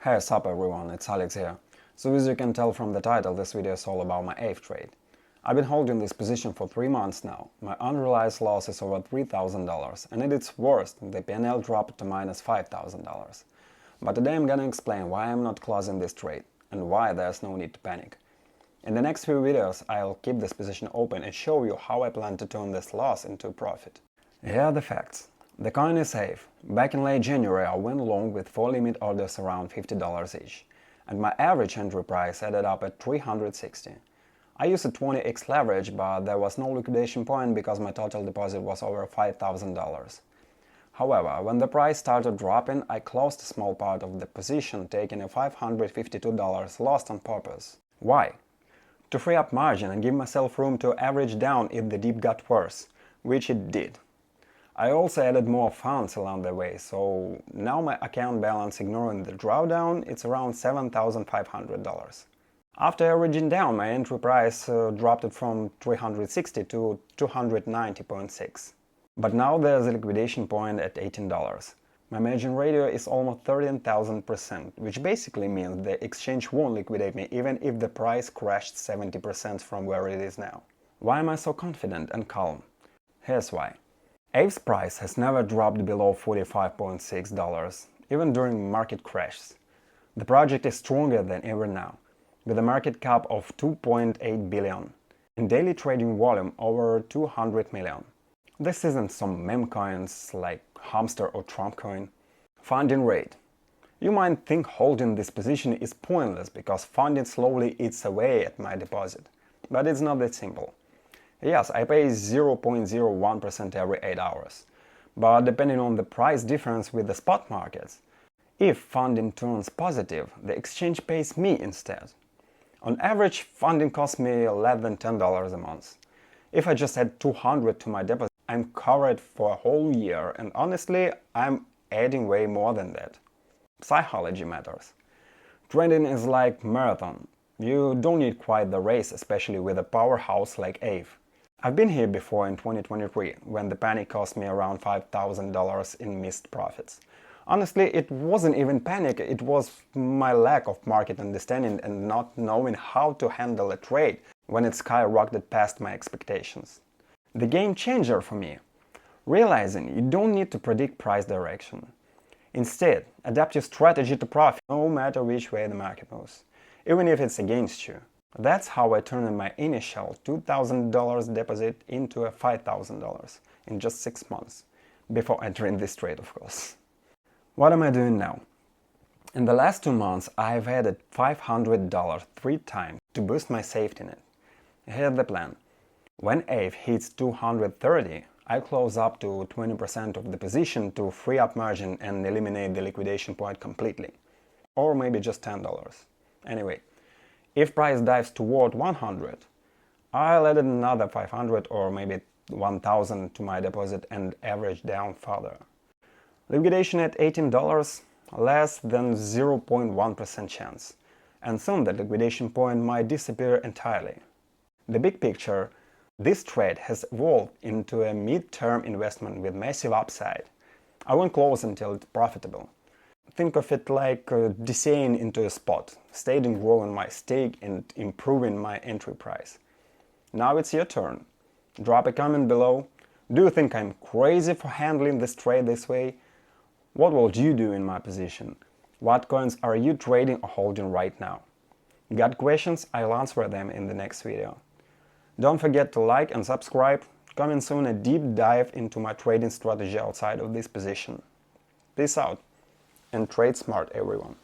Hey, what's up everyone, it's Alex here. So as you can tell from the title, this video is all about my AAVE trade. I've been holding this position for 3 months now. My unrealized loss is over $3,000 and at its worst, the P&L dropped to minus $5,000. But today I'm gonna explain why I'm not closing this trade and why there's no need to panic. In the next few videos, I'll keep this position open and show you how I plan to turn this loss into a profit. Here are the facts. The coin is AAVE. Back in late January I went long with 4 limit orders around $50 each, and my average entry price ended up at $360. I used a 20x leverage, but there was no liquidation point because my total deposit was over $5,000. However, when the price started dropping, I closed a small part of the position, taking a $552 loss on purpose. Why? To free up margin and give myself room to average down if the dip got worse, which it did. I also added more funds along the way, so now my account balance, ignoring the drawdown, it's around $7,500. After averaging down, my entry price dropped from $360 to $290.6. But now there's a liquidation point at $18. My margin ratio is almost 13,000%, which basically means the exchange won't liquidate me even if the price crashed 70% from where it is now. Why am I so confident and calm? Here's why. AAVE's price has never dropped below $45.6, even during market crashes. The project is stronger than ever now, with a market cap of $2.8 billion, and daily trading volume over 200 million. This isn't some meme coins like Hamster or Trump coin. Funding rate. You might think holding this position is pointless because funding slowly eats away at my deposit, but it's not that simple. Yes, I pay 0.01% every 8 hours, but depending on the price difference with the spot markets, if funding turns positive, the exchange pays me instead. On average, funding costs me less than $10 a month. If I just add $200 to my deposit, I'm covered for a whole year, and honestly, I'm adding way more than that. Psychology matters. Trading is like marathon. You don't need quite the race, especially with a powerhouse like AAVE. I've been here before in 2023, when the panic cost me around $5,000 in missed profits. Honestly, it wasn't even panic, it was my lack of market understanding and not knowing how to handle a trade when it skyrocketed past my expectations. The game changer for me. Realizing you don't need to predict price direction. Instead, adapt your strategy to profit no matter which way the market moves, even if it's against you. That's how I turned my initial $2,000 deposit into a $5,000 in just 6 months, before entering this trade, of course. What am I doing now? In the last 2 months, I've added $500 3 times to boost my safety net. Here's the plan. When AAVE hits 230, I close up to 20% of the position to free up margin and eliminate the liquidation point completely. Or maybe just $10. Anyway. If price dives toward 100, I'll add another 500 or maybe 1000 to my deposit and average down further. Liquidation at $18, less than 0.1% chance, and soon the liquidation point might disappear entirely. The big picture, this trade has evolved into a mid-term investment with massive upside. I won't close until it's profitable. Think of it like DCAing into a spot, steadily growing my stake and improving my entry price. Now it's your turn. Drop a comment below. Do you think I'm crazy for handling this trade this way? What would you do in my position? What coins are you trading or holding right now? Got questions? I'll answer them in the next video. Don't forget to like and subscribe. Coming soon a deep dive into my trading strategy outside of this position. Peace out. And trade smart, everyone.